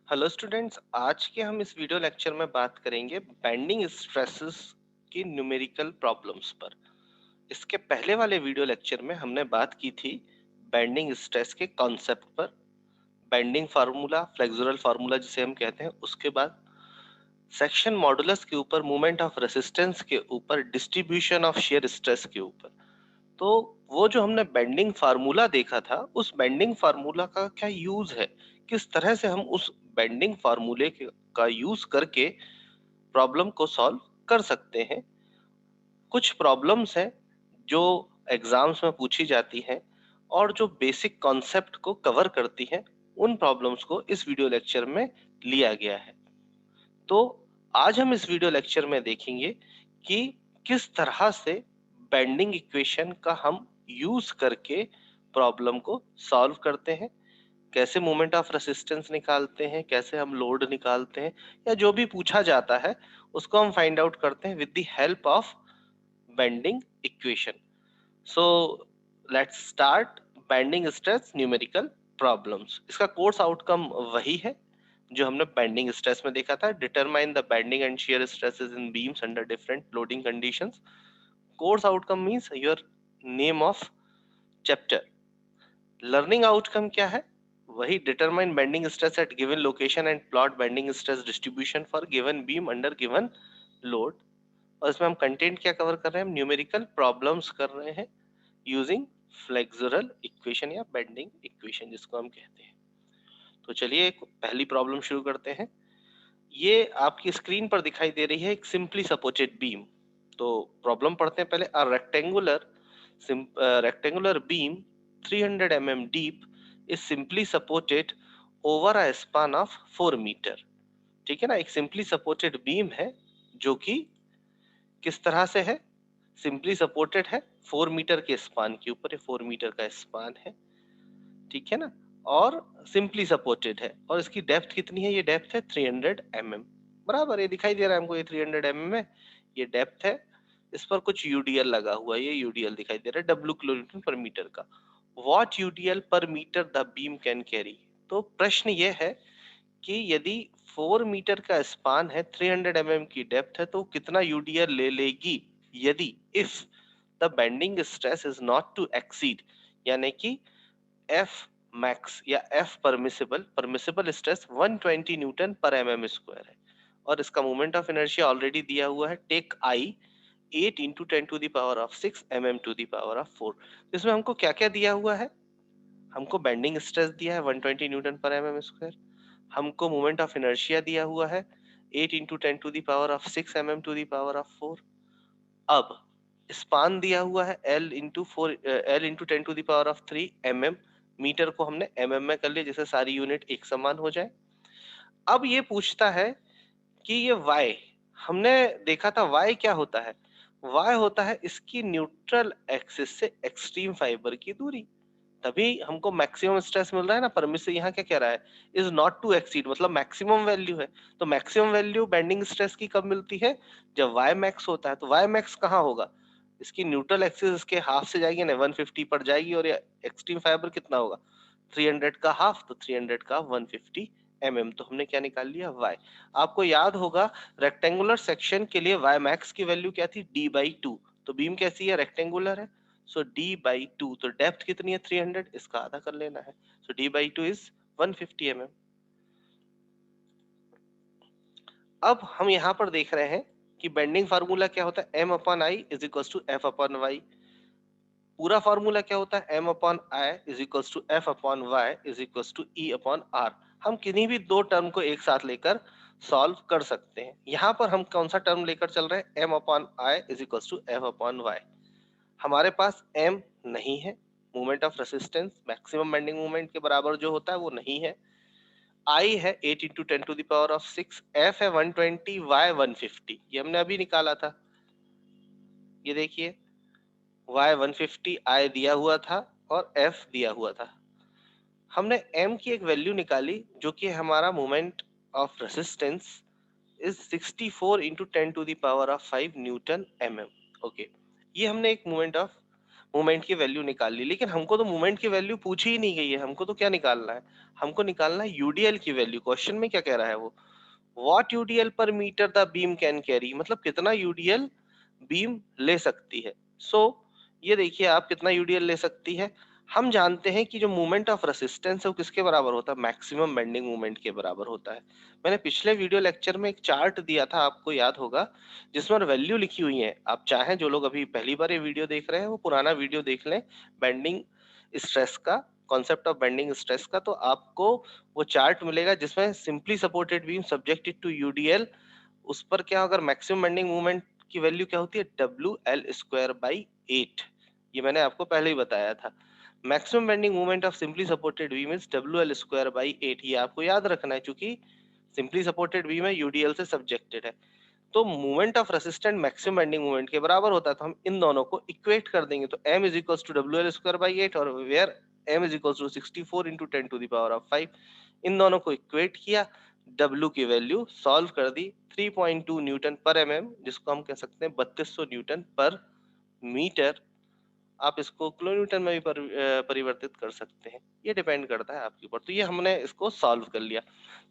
Hello students, आज के हम इस वीडियो लेक्चर में बात करेंगे बेंडिंग स्ट्रेसेस की न्यूमेरिकल प्रॉब्लम्स पर। इसके पहले वाले वीडियो लेक्चर में हमने बात की थी बेंडिंग स्ट्रेस के कॉन्सेप्ट पर, बेंडिंग फार्मूला, फ्लेक्सुरल फार्मूला जिसे हम कहते हैं, उसके बाद सेक्शन मॉडुलस के ऊपर, मोमेंट ऑफ रेसिस्टेंस के ऊपर, डिस्ट्रीब्यूशन ऑफ शियर स्ट्रेस के ऊपर। तो वो जो हमने बेंडिंग फार्मूला देखा था, उस बेंडिंग फार्मूला का क्या यूज है, किस तरह से हम उस बेंडिंग फार्मूले का यूज करके प्रॉब्लम को सॉल्व कर सकते हैं। कुछ प्रॉब्लम्स हैं जो एग्जाम्स में पूछी जाती हैं और जो बेसिक कॉन्सेप्ट को कवर करती हैं, उन प्रॉब्लम्स को इस वीडियो लेक्चर में लिया गया है। तो आज हम इस वीडियो लेक्चर में देखेंगे कि किस तरह से बेंडिंग इक्वेशन का हम यूज करके प्रॉब्लम को सॉल्व करते हैं, कैसे मोमेंट ऑफ रेसिस्टेंस निकालते हैं, कैसे हम लोड निकालते हैं, या जो भी पूछा जाता है उसको हम फाइंड आउट करते हैं with the help of bending equation. So let's start bending stress numerical problems. इसका कोर्स आउटकम वही है जो हमने बेंडिंग स्ट्रेस में देखा था। Determine the bending and shear stresses in beams under different loading conditions. Course outcome means your name of chapter. Learning outcome क्या है? वही determine bending stress eight given location and plot bending stress distribution for given beam under given load. और इसमें हम content क्या cover कर रहे हैं? हम न्यूमेरिकल प्रॉब्लम्स कर रहे हैं यूजिंग फ्लेक्सुरल इक्वेशन या बेंडिंग इक्वेशन जिसको हम कहते हैं। तो चलिए एक पहली प्रॉब्लम शुरू करते हैं। ये आपकी स्क्रीन पर दिखाई दे रही है एक सिंपली सपोर्टेड बीम। तो प्रॉब्लम पढ़ते हैं पहले। A rectangular beam 300 mm deep is simply supported over a span of 4 metre. ठीक है ना, एक सिंपली सपोर्टेड बीम है जो कि किस तरह से है? सिंपली सपोर्टेड है 4 मीटर के स्पान के ऊपर। 4 मीटर का स्पान है, ठीक है ना, और सिंपली सपोर्टेड है। और इसकी डेप्थ कितनी है? ये डेप्थ है 300 mm। बराबर, ये दिखाई दे रहा है हमको, ये 300 mm है, ये डेप्थ है। इस पर कुछ यूडीएल लगा हुआ है, ये यूडीएल दिखाई दे रहा है, डब्ल्यू किलोन्यूटन पर मीटर का। What UDL per metre the beam can carry. तो प्रश्न ये है कि यदि 4 मीटर का स्पान है, 300 mm की डेप्थ है, तो कितना यूडीएल ले लेगी यदि if the bending stress is not to exceed, यानी कि एफ मैक्स या F permissible stress 120 newton per mm square है। और इसका मोमेंट ऑफ इनर्शिया ऑलरेडी दिया हुआ है, take I 8 into 10 to the power of 6 mm to the power of 4। इसमें हमको क्या क्या दिया हुआ है? हमको बेंडिंग स्ट्रेस दिया है 120 न्यूटन पर एमएम स्क्वायर, हमको मोमेंट ऑफ इनर्शिया दिया हुआ है 8 into 10 to the power of 6 mm to the power of 4। अब स्पान दिया हुआ है L into 10 to the power of 3 mm. Metre को हमने एमएम में कर लिया जिससे सारी यूनिट एक समान हो जाए। अब ये पूछता है कि ये y, हमने देखा था y क्या होता है? y होता है इसकी न्यूट्रल एक्सिस से एक्सट्रीम फाइबर की दूरी। तभी हमको मैक्सिमम स्ट्रेस मिल रहा है ना। परमिसिव यहाँ क्या कह रहा है? इज नॉट टू एक्सीड, मतलब मैक्सिमम वैल्यू है। तो मैक्सिमम वैल्यू बेंडिंग स्ट्रेस की कब मिलती है? जब y मैक्स होता है। तो y मैक्स कहाँ होगा? इसकी न्यूट्रल एक्सिस इसके हाफ से जाएगी ना, 150 पर जाएगी, और ये एक्सट्रीम फाइबर कितना होगा? 300 का हाफ, तो 300 का 150 mm। तो हमने क्या निकाल लिया? y। आपको याद होगा रेक्टेंगुलर सेक्शन के लिए y मैक्स की वैल्यू क्या थी? d/2। तो बीम कैसी है? रेक्टेंगुलर है, सो d/2। तो डेप्थ कितनी है? 300, इसका आधा कर लेना है, सो d/2 इज 150 mm। अब हम यहाँ पर देख रहे हैं कि बेंडिंग फार्मूला क्या होता है? m/i is equal to f/y। पूरा फार्मूला क्या होता है? m/i is equal to f/y is equal to e/r। हम किन्हीं भी दो टर्म को एक साथ लेकर सॉल्व कर सकते हैं। यहाँ पर हम कौन सा टर्म लेकर चल रहे हैं? m/i is equal to f/y। हमारे पास m नहीं है, moment of resistance maximum bending moment के बराबर जो होता है वो नहीं है। I है 8 into 10 to the power of 6, f है 120, y 150, ये हमने अभी निकाला था। ये देखिए, y 150 I दिया हुआ था और f दिया हुआ था। हमने m की एक वैल्यू निकाली जो कि हमारा moment of resistance is 64 into 10 to the power of 5 newton mm। Okay, ये हमने एक मोमेंट ऑफ मूवमेंट की वैल्यू निकाल ली, लेकिन हमको तो मूवमेंट की वैल्यू पूछी ही नहीं गई है। हमको तो क्या निकालना है, हमको निकालना है यूडीएल की वैल्यू। क्वेश्चन में क्या कह रहा है वो, what UDL per metre the beam can carry, मतलब कितना यूडीएल बीम ले सकती है। सो ये देखिए आप, कितना यूडीएल ले सकती है। हम जानते हैं कि जो मूवमेंट ऑफ रेसिस्टेंस है वो किसके बराबर होता है, मैक्सिमम बेंडिंग मूवमेंट के बराबर होता है। मैंने पिछले वीडियो लेक्चर में एक चार्ट दिया था, आपको याद होगा, जिसमें वैल्यू लिखी हुई है। आप चाहें, जो लोग अभी पहली बार ये वीडियो देख रहे हैं वो पुराना वीडियो देख लें, बेंडिंग स्ट्रेस का, कॉन्सेप्ट ऑफ बेंडिंग स्ट्रेस का, तो आपको वो चार्ट मिलेगा जिसमें simply supported beam subjected to UDL, उस पर क्या, अगर मैक्सिमम बेंडिंग मूवमेंट की वैल्यू क्या होती है, डब्ल्यू एल स्क्वायर बाई 8। ये मैंने आपको पहले ही बताया था। Maximum bending movement of simply supported beam is W L square by 8। ये आपको याद रखना है, क्योंकि सिंपली सपोर्टेड बीम है, यूडीएल से सब्जेक्टेड है। तो movement of resistant maximum bending movement के बराबर होता है, तो हम इन दोनों को इक्वेट कर देंगे। तो m is equals to W L square by 8, और where m is equals to 64 into 10 to the power of 5। इन दोनों को इक्वेट किया, w की वैल्यू सॉल्व कर दी, 3.2 न्यूटन पर mm, जिसको हम कह सकते हैं 3200 न्यूटन पर मीटर। आप इसको किलो न्यूटन में भी परिवर्तित कर सकते हैं, ये डिपेंड करता है आपके ऊपर। तो ये हमने इसको सॉल्व कर लिया।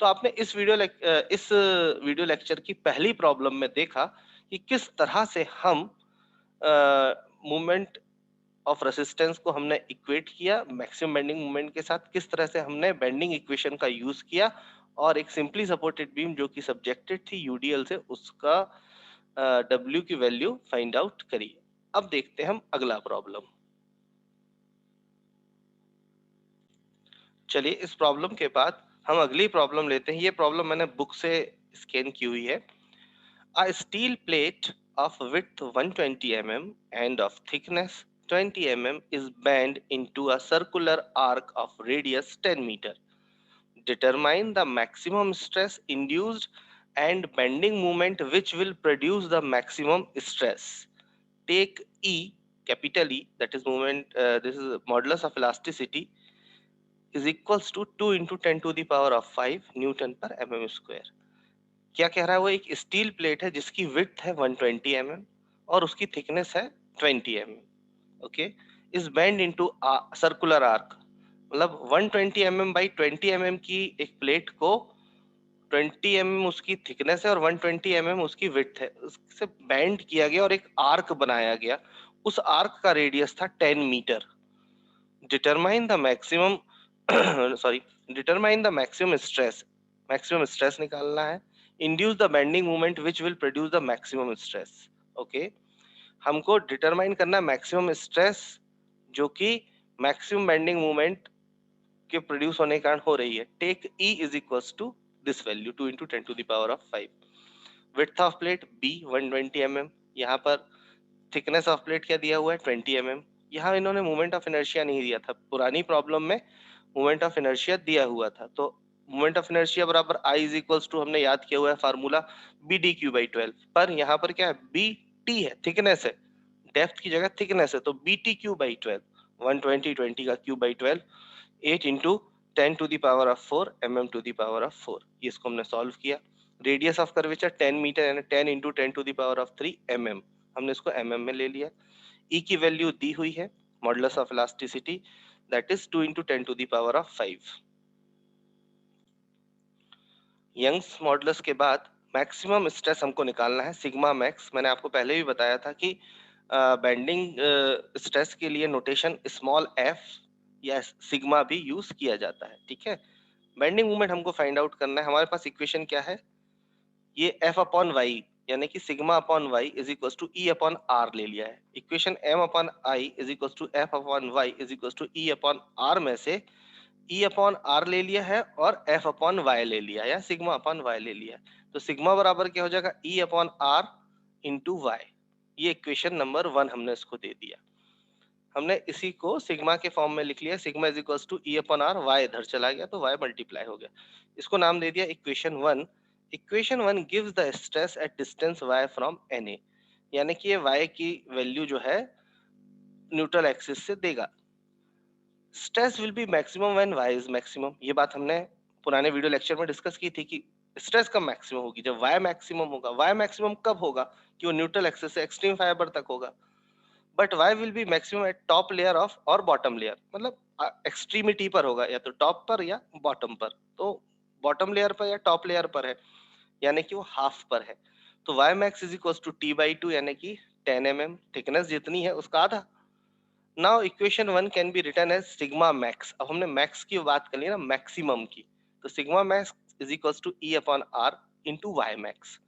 तो आपने इस वीडियो लेक्चर की पहली प्रॉब्लम में देखा कि किस तरह से हम मूवमेंट ऑफ रेसिस्टेंस को हमने इक्वेट किया मैक्सिमम बेंडिंग मूवमेंट के साथ, किस तरह से हमने बेंडिंग इक्वेशन का यूज किया, और एक सिंपली सपोर्टेड बीम जो कि सब्जेक्टेड थी यूडीएल से, उसका डब्ल्यू की वैल्यू फाइंड आउट करी। अब देखते हैं हम अगला प्रॉब्लम। चलिए, इस प्रॉब्लम के बाद हम अगली प्रॉब्लम लेते हैं। ये प्रॉब्लम मैंने बुक से स्कैन की हुई है। अ steel plate of width 120 mm and of thickness 20 mm is bent into a circular arc of radius 10 meter. Determine the maximum stress induced and bending moment which will produce the maximum stress. Take E, capital E, that is moment, this is modulus of elasticity, is equals to 2 into 10 to the power of 5 Newton पर mm square. क्या कह रहा है वो, एक steel plate है जिसकी width है 120 mm और उसकी थिकनेस है 20 mm। Okay, is bend into circular arc, मतलब 120 mm बाई 20 mm की एक प्लेट को 20 mm उसकी थिकनेस है और 120 mm उसकी विड्थ है, उससे बेंड किया गया और एक आर्क बनाया गया। उस आर्क का रेडियस था 10 metre. Determine the maximum sorry determine the maximum stress निकालना है। Induce the bending movement which will produce the maximum stress. Okay, हमको डिटरमाइन करना है मैक्सिमम स्ट्रेस जो कि मैक्सिमम बेंडिंग मूवमेंट के प्रोड्यूस होने के कारण हो रही है। Take E is equals to this value 2 into 10 to the power of 5। Width of plate B 120 mm, यहाँ पर थिकनेस ऑफ प्लेट क्या दिया हुआ है 20 mm। यहाँ इन्होंने मोमेंट ऑफ इनर्शिया नहीं दिया था, पुरानी प्रॉब्लम में मोमेंट ऑफ इनर्शिया दिया हुआ था। तो मोमेंट ऑफ इनर्शिया बराबर आई इज इक्वल्स टू, हमने याद किया हुआ है formula, B D cube by 12। पर यहाँ पर क्या है, बी टी है, थिकनेस है, डेप्थ की जगह थिकनेस है, तो बी टी क्यू बाई 12, 120 20 का cube by 12, 8 into 10 to the power of 4 mm to the power of 4। ये इसको हमने सॉल्व किया। रेडियस ऑफ कर्वेचर 10 मीटर यानी 10 into 10 to the power of 3 mm, हमने इसको mm में ले लिया। E की वैल्यू दी हुई है, modulus of elasticity, that is 2 into 10 to the power of 5। Young's modulus के बाद मैक्सिमम स्ट्रेस हमको निकालना है, सिग्मा मैक्स। मैंने आपको पहले भी बताया था कि बेंडिंग स्ट्रेस के लिए नोटेशन स्मॉल एफ या सिग्मा भी यूज किया जाता है, ठीक है। बेंडिंग मूवमेंट हमको फाइंड आउट करना है। हमारे पास इक्वेशन क्या है, ये एफ अपॉन वाई यानी कि sigma upon Y is equal to E upon R ले लिया है। Equation M upon I is equal to F upon Y is equal to E upon R में से ई अपॉन आर ले लिया है और एफ अपॉन वाई ले लिया है या सिग्मा अपॉन वाई ले लिया है। तो सिग्मा बराबर क्या हो जाएगा, E upon R into Y. ये इक्वेशन नंबर 1 हमने इसको दे दिया। हमने इसी को सिग्मा के फॉर्म में लिख लिया, sigma is equal to E upon R, Y इधर चला गया तो वाई मल्टीप्लाई हो गया, इसको नाम दे दिया equation 1। Equation 1 gives the stress at distance y from Na, यानी कि ये y की वैल्यू जो है न्यूट्रल एक्सिस से देगा। Stress will be maximum when y is maximum, ये बात हमने पुराने वीडियो लेक्चर में डिस्कस की थी कि स्ट्रेस कब मैक्सिमम होगी, जब y मैक्सिमम होगा। y मैक्सिमम कब होगा, कि वो न्यूट्रल एक्सिस से एक्सट्रीम फाइबर तक होगा। But y will be maximum eight top layer of और बॉटम लेयर, मतलब एक्सट्रीमिटी पर होगा, या तो टॉप पर या बॉटम पर। तो बॉटम लेयर पर या टॉप लेयर पर है, यानी कि वो हाफ पर है। तो y max is equal to t/2, यानी कि 10 mm, थिकनेस जितनी है उसका आधा। Now equation 1 can be written as sigma max. अब हमने मैक्स की बात कर ली ना, मैक्सिमम की, तो sigma max is equal to E upon R into Y max.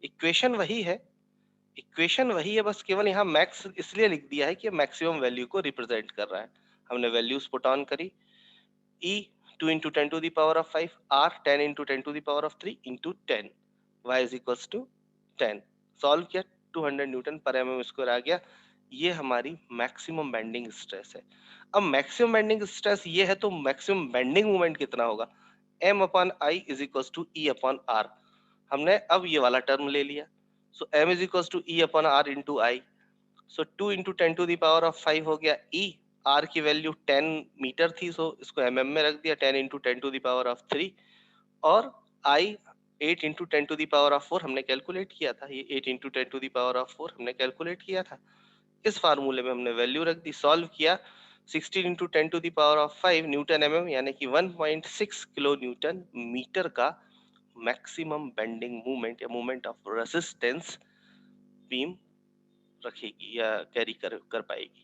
Equation वही है, इक्वेशन वही है, बस केवल यहाँ मैक्स इसलिए लिख दिया है कि मैक्सिमम वैल्यू को रिप्रेजेंट कर रहा है। हमने वैल्यूज पुट ऑन करी, E 2 into 10 to the power of 5, R 10 into 10 to the power of 3 into 10, y is equals to 10। Solve किया, 200 न्यूटन पर एम एम स्क्वायर आ गया। ये हमारी मैक्सिमम बेंडिंग स्ट्रेस है। अब मैक्सिमम बेंडिंग स्ट्रेस ये है, तो मैक्सिमम बेंडिंग मोमेंट कितना होगा, m upon I is equal to E upon R. हमने अब ये वाला टर्म ले लिया, so m is equal to E upon R into I. So 2 into 10 to the power of 5 हो गया E। R की वैल्यू 10 मीटर थी, सो इसको mm में रख दिया, 10 into 10 to the power of 3। और I 8 into 10 to the power of 4 हमने कैलकुलेट किया था, ये 8 into 10 to the power of 4 हमने कैलकुलेट किया था। इस फार्मूले में हमने वैल्यू रख दी, सॉल्व किया, 16 into 10 to the power of 5 newton mm, यानी कि 1.6 किलो न्यूटन मीटर का मैक्सिमम बेंडिंग मूवमेंट या मूवमेंट ऑफ रेसिस्टेंस बीम रखेगी या कैरी कर पाएगी।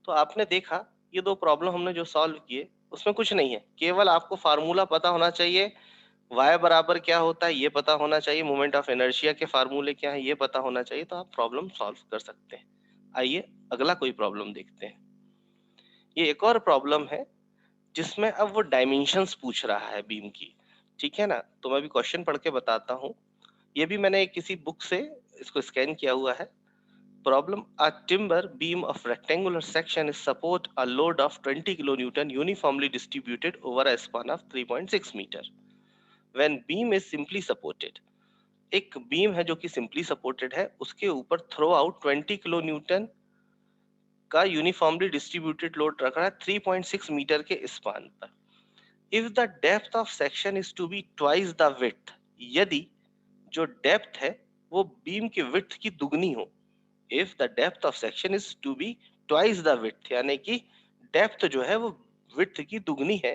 तो आपने देखा, ये दो प्रॉब्लम हमने जो सॉल्व किए उसमें कुछ नहीं है, केवल आपको फार्मूला पता होना चाहिए, y बराबर क्या होता है ये पता होना चाहिए, मोमेंट ऑफ इनर्शिया के फार्मूले क्या है ये पता होना चाहिए, तो आप प्रॉब्लम सॉल्व कर सकते हैं। आइए अगला कोई प्रॉब्लम देखते हैं। ये एक और प्रॉब्लम है जिसमें अब वो डायमेंशंस पूछ रहा है बीम की, ठीक है ना। तो मैं भी क्वेश्चन पढ़ के बताता हूँ, ये भी मैंने किसी बुक से इसको स्कैन किया हुआ है। Problem: A timber beam of rectangular section is support a load of 20 kilonewton uniformly distributed over a span of 3.6 meter. When beam is simply supported, एक बीम है जो कि सिंपली सपोर्टेड है, उसके ऊपर थ्रो आउट 20 किलो न्यूटन का uniformly distributed load रख रहा है 3.6 मीटर के स्पान पर। If the depth of section is to be twice the width, यदि जो डेप्थ है वो बीम की विड्थ की दुगनी हो। If the depth of section is to be twice the width, यानी कि डेप्थ जो है वो विड्थ की दुगनी है,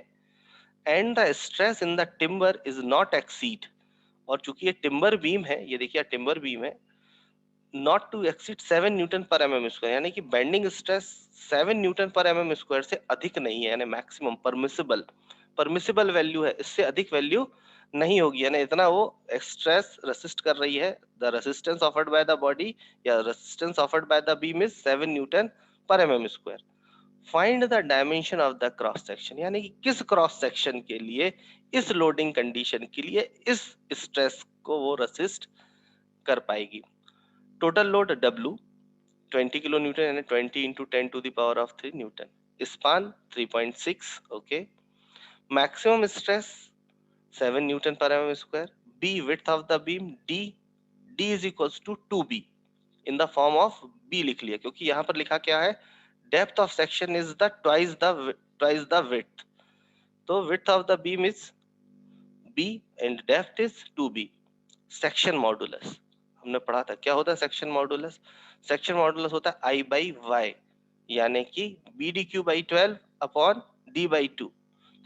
and the stress in the timber is not exceed, और चूंकि ये टिम्बर बीम है, ये देखिए टिम्बर बीम है, not to exceed 7 newton per mm square, यानी कि bending stress 7 newton per mm square से अधिक नहीं है, यानी मैक्सिमम परमिसिबल परमिसिबल वैल्यू है, इससे अधिक वैल्यू नहीं होगी, यानी इतना वो स्ट्रेस रेसिस्ट कर रही है। The resistance offered by the body या resistance offered by the beam is 7 newton per mm square. Find the dimension of the cross section, यानी कि किस क्रॉस सेक्शन के लिए, इस लोडिंग कंडीशन के लिए इस स्ट्रेस को वो रेसिस्ट कर पाएगी। Total load W 20 kilo newton, यानी 20 into 10 to the power of 3 newton. Span 3.6, okay. Maximum stress 7 newton per mm square. B width of the beam, D is equals to 2B, in the form of B लिख लिया, क्योंकि यहाँ पर लिखा क्या है, depth of section is the twice the width, तो width of the beam is B and depth is 2B। Section modulus हमने पढ़ा था, क्या होता है सेक्शन मॉडुलस, सेक्शन मॉडुलस होता है I बाई वाई, यानी कि BD³ by 12 upon D by 2।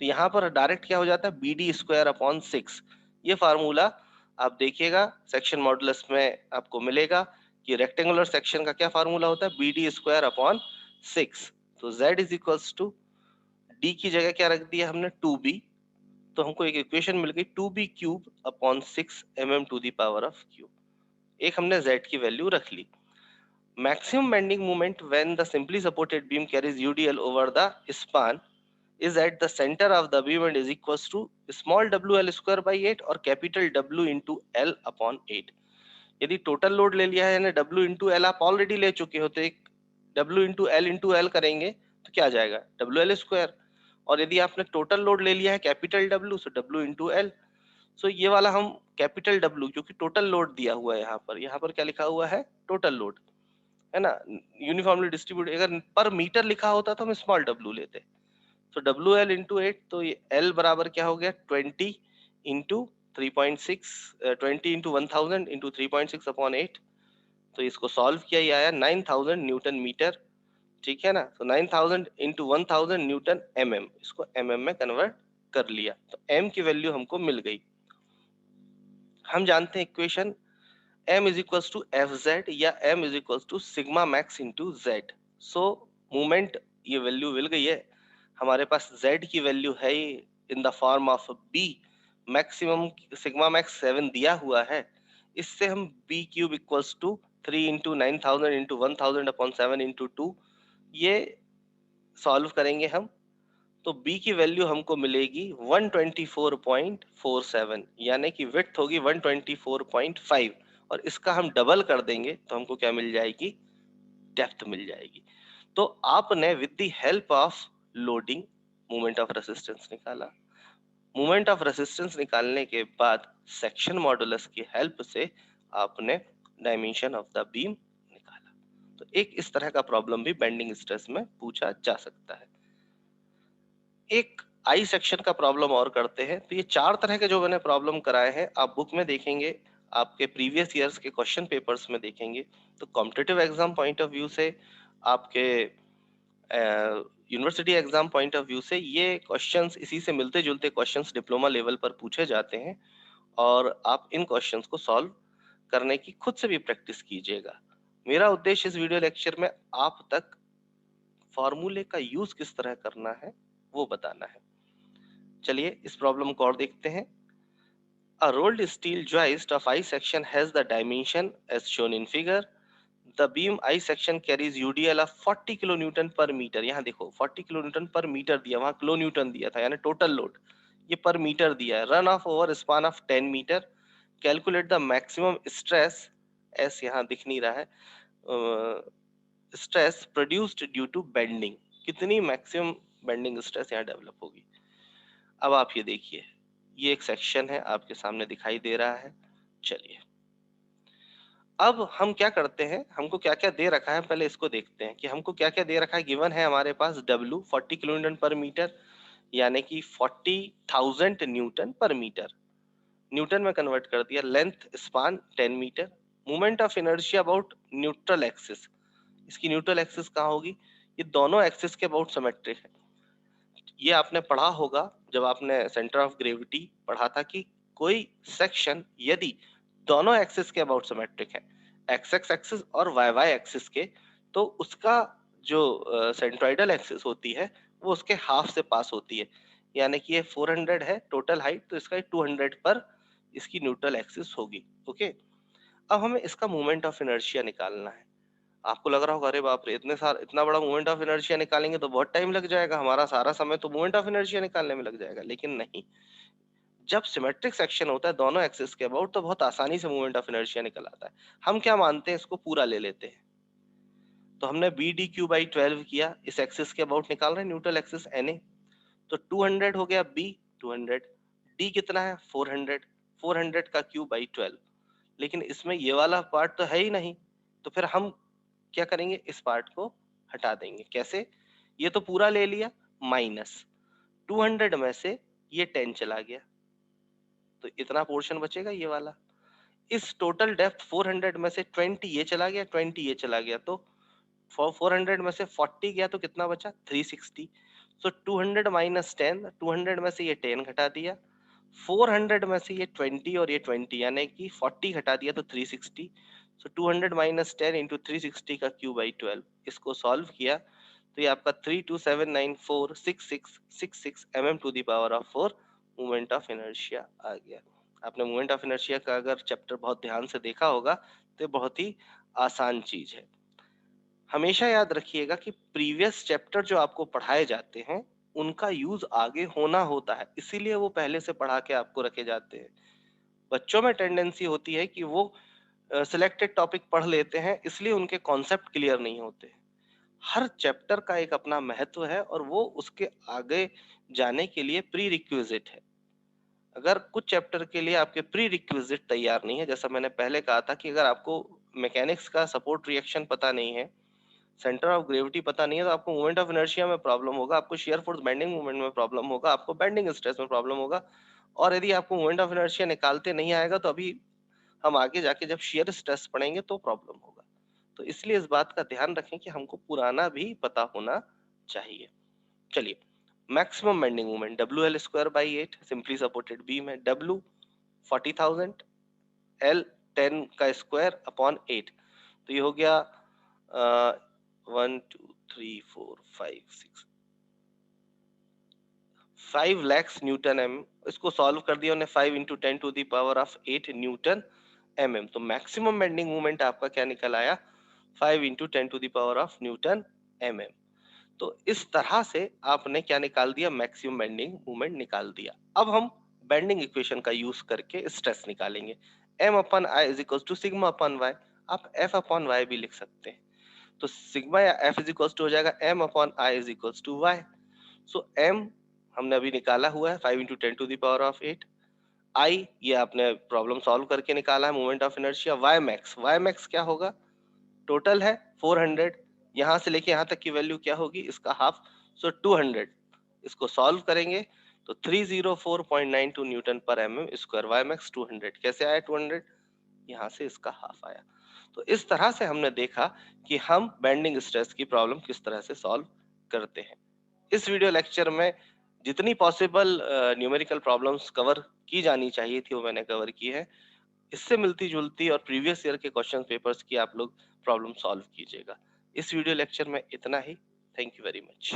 तो यहाँ पर डायरेक्ट क्या हो जाता है, BD स्क्वायर अपॉन 6। ये फार्मूला आप देखिएगा सेक्शन मॉडुलस में आपको मिलेगा कि रेक्टेंगुलर सेक्शन का क्या फार्मूला होता है, BD स्क्वायर अपॉन 6। तो Z is equals to D की जगह क्या रख दिया हमने 2B, तो हमको एक इक्वेशन मिल गई 2B³ upon 6 mm to the power of cube. एक हमने Z की वैल्यू रख ली। Maximum bending moment when the simply supported beam carries UDL over the span is at the center of the beam and is equals to small WL square by 8 और capital W into L upon 8। यदि total load ले लिया है यानी W into L आप already ले चुके हो, तो एक W into L करेंगे तो क्या आ जाएगा, WL स्क्वायर। और यदि आपने टोटल लोड ले लिया है कैपिटल W, सो W into L। सो ये वाला हम कैपिटल W, क्योंकि टोटल लोड दिया हुआ है यहाँ पर क्या लिखा हुआ है, टोटल लोड है ना, यूनिफॉर्मली डिस्ट्रीब्यूट। अगर पर मीटर लिखा होता तो हम स्मॉल W लेते, तो WL इंटू 8, तो ये L बराबर क्या हो गया 20 इंटू 3.6, 20 इंटू 1000 इंटू 3.6 अपॉन 8। तो इसको सॉल्व किया, ये आया 9000 न्यूटन मीटर ठीक है ना। तो 9000 इंटू 1000 न्यूटन mm, इसको mm में कन्वर्ट कर लिया तो m की वैल्यू हमको मिल गई। हम जानते हैं equation m is equals to F Z या m is equals to sigma max into Z. So movement ये वैल्यू मिल गई है हमारे पास, z की वैल्यू है in the form of b, maximum sigma max 7 दिया हुआ है। इससे हम b cube equals to 3 into 9000 into 1000 upon 7 into 2 ये सॉल्व करेंगे हम, तो b की वैल्यू हमको मिलेगी 124.47, यानी कि विड्थ होगी 124.5, और इसका हम डबल कर देंगे तो हमको क्या मिल जाएगी, डेप्थ मिल जाएगी। तो आपने with the help of loading moment of resistance निकाला। मोमेंट ऑफ रेसिस्टेंस निकालने के बाद सेक्शन मॉडुलस की हेल्प से आपने डायमेंशन ऑफ द बीम निकाला। तो एक इस तरह का प्रॉब्लम भी बेंडिंग स्ट्रेस में पूछा जा सकता है। एक आई सेक्शन का प्रॉब्लम और करते हैं। तो ये 4 तरह के जो मैंने प्रॉब्लम कराए हैं आप बुक में देखेंगे, आपके प्रीवियस ईयर्स के क्वेश्चन पेपर्स में देखेंगे। तो competitive exam point of view से, आपके university exam point of view से ये क्वेश्चंस, इसी से मिलते जुलते क्वेश्चंस डिप्लोमा लेवल पर पूछे जाते हैं, और आप इन क्वेश्चंस को सॉल्व करने की खुद से भी प्रैक्टिस कीजिएगा। मेरा उद्देश्य इस वीडियो लेक्चर में आप तक फॉर्मूले का यूज किस तरह करना है वो बताना है। चलिए इस प्रॉब्लम को और देखते हैं। A rolled steel joist of I section has the dimension as shown in figure. The beam I section carries UDL of 40 kilonewton per meter. यहाँ देखो 40 kilonewton per meter दिया, वहाँ kilonewton दिया था, यानी टोटल लोड ये पर मीटर दिया है। Run of over span of 10 metre. Calculate the maximum stress, S यहाँ दिख नहीं रहा है, stress produced due to bending, कितनी मैक्सिमम बेंडिंग स्ट्रेस यहाँ डेवलप होगी। अब आप ये देखिए, ये एक सेक्शन है आपके सामने दिखाई दे रहा है। चलिए अब हम क्या करते हैं, हमको क्या क्या दे रखा है पहले इसको देखते हैं कि हमको क्या क्या दे रखा है। गिवन है हमारे पास W 40 किलोन्यूटन पर मीटर, यानी कि 40,000 न्यूटन पर मीटर, न्यूटन में कन्वर्ट कर दिया। Length span 10 metre. Moment of inertia about neutral axis, इसकी न्यूट्रल एक्सिस कहाँ होगी, ये दोनों एक्सिस के अबाउट सिमेट्रिक है। ये आपने पढ़ा होगा जब आपने सेंटर ऑफ ग्रेविटी पढ़ा था कि कोई सेक्शन यदि दोनों एक्सिस के अबाउट सिमेट्रिक है, एक्स एक्स एक्सिस और वाई वाई एक्सिस के, तो उसका जो सेंट्रोइडल एक्सिस होती है वो उसके हाफ से पास होती है। यानी कि ये 400 है टोटल हाइट, तो इसका 200 पर इसकी न्यूट्रल एक्सिस होगी। ओके, अब हमें इसका मोमेंट ऑफ इनर्शिया निकालना है। आपको लग रहा होगा अरे बाप रे, इतना बड़ा मोमेंट ऑफ इनर्शिया निकालेंगे तो बहुत टाइम लग जाएगा, हमारा सारा समय तो मोमेंट ऑफ इनर्शिया निकालने में लग जाएगा। लेकिन नहीं, जब सिमेट्रिक सेक्शन होता है दोनों एक्सिस के अबाउट तो बहुत आसानी से मोमेंट ऑफ इनर्शिया निकल आता है। हम क्या मानते हैं, इसको पूरा ले लेते हैं। तो हमने बी डी क्यू बाई 12 किया, इस एक्सिस के अबाउट निकाल रहे हैं, न्यूट्रल एक्सिस एन ए। तो 200 हो गया बी 200, डी कितना है 400, 400 का क्यू बाई 12। लेकिन इसमें ये वाला पार्ट तो है ही नहीं, तो फिर हम क्या करेंगे, इस पार्ट को हटा देंगे। कैसे, ये तो पूरा ले लिया, माइनस 200 में से ये 10 चला गया, तो इतना पोर्शन बचेगा ये वाला। इस टोटल डेप्थ 400 में से 20 ये चला गया, 20 ये चला गया, तो 400 में से 40 गया तो कितना बचा 360। सो 200 माइनस 10, 200 में से ये 10 घटा दिया, 400 में से ये 20 और ये 20 यानी कि 40 घटा दिया तो 360। सो 200 माइनस 10 इंटू 360 का क्यू बाई 12, इसको सॉल्व किया तो ये आपका 327946666 mm to the power of 4 moment of inertia आ गया। आपने मोमेंट ऑफ इनर्शिया का अगर चैप्टर बहुत ध्यान से देखा होगा तो ये बहुत ही आसान चीज है। हमेशा याद रखिएगा कि प्रीवियस चैप्टर जो आपको पढ़ाए जाते हैं उनका यूज आगे होना होता है, इसीलिए वो पहले से पढ़ा के आपको रखे जाते हैं। बच्चों में टेंडेंसी होती है कि वो सिलेक्टेड टॉपिक पढ़ लेते हैं, इसलिए उनके कॉन्सेप्ट क्लियर नहीं होते। हर चैप्टर का एक अपना महत्व है और वो उसके आगे जाने के लिए प्री रिक्विजिट है। अगर कुछ चैप्टर के लिए आपके प्री रिक्विजिट तैयार नहीं है, जैसा मैंने पहले कहा था कि अगर आपको मैकेनिक्स का सपोर्ट रिएक्शन पता नहीं है, सेंटर ऑफ ग्रेविटी पता नहीं है, तो आपको मोमेंट ऑफ इनर्शिया में प्रॉब्लम होगा, आपको शियर फोर्स बेंडिंग मोमेंट में प्रॉब्लम होगा, आपको बेंडिंग स्ट्रेस में प्रॉब्लम होगा। और यदि आपको मोमेंट ऑफ इनर्शिया निकालते नहीं आएगा तो अभी हम आगे जाके जब शियर स्ट्रेस पढ़ेंगे तो प्रॉब्लम होगा। तो इसलिए इस बात का ध्यान रखें कि हमको पुराना भी पता होना चाहिए। चलिए, maximum bending moment WL²/8 simply supported beam है। W 40,000, L 10 का स्क्वायर अपॉन 8, तो ये हो गया 1 2 3 4 5 6 5 lakhs न्यूटन एम। इसको सॉल्व कर दिया उन्हें, 5 × 10⁸ न्यूटन mm। तो मैक्सिमम बेंडिंग मोमेंट आपका क्या निकल आया, 5 × 10⁻⁷ न्यूटन mm। तो इस तरह से आपने क्या निकाल दिया, मैक्सिमम बेंडिंग मोमेंट निकाल दिया। अब हम बेंडिंग इक्वेशन का यूज करके स्ट्रेस निकालेंगे। M/I = सिग्मा/y। आप F/y भी लिख सकते हैं। तो सिग्मा या F हो जाएगा M/I = y। सो M हमने अभी निकाला हुआ है 5 × 10⁸ I ये आपने प्रॉब्लम सॉल्व करके निकाला है, moment of inertia. y max क्या होगा, टोटल है 400, यहाँ से लेके यहाँ तक की वैल्यू क्या होगी, इसका हाफ, सो 200। इसको सॉल्व करेंगे तो 304.92 न्यूटन पर mm²। वाई मैक्स 200 कैसे आया, 200 यहाँ से इसका हाफ आया। तो इस तरह से हमने देखा कि हम बेंडिंग स्ट्रेस की प्रॉब्लम किस तरह से सॉल्व करते हैं। इस वीडियो लेक्चर में जितनी पॉसिबल न्यूमेरिकल प्रॉब्लम्स कवर की जानी चाहिए थी वो मैंने कवर की है। इससे मिलती जुलती और प्रीवियस ईयर के क्वेश्चन पेपर्स की आप लोग प्रॉब्लम सॉल्व कीजिएगा। इस वीडियो लेक्चर में इतना ही। Thank you very much.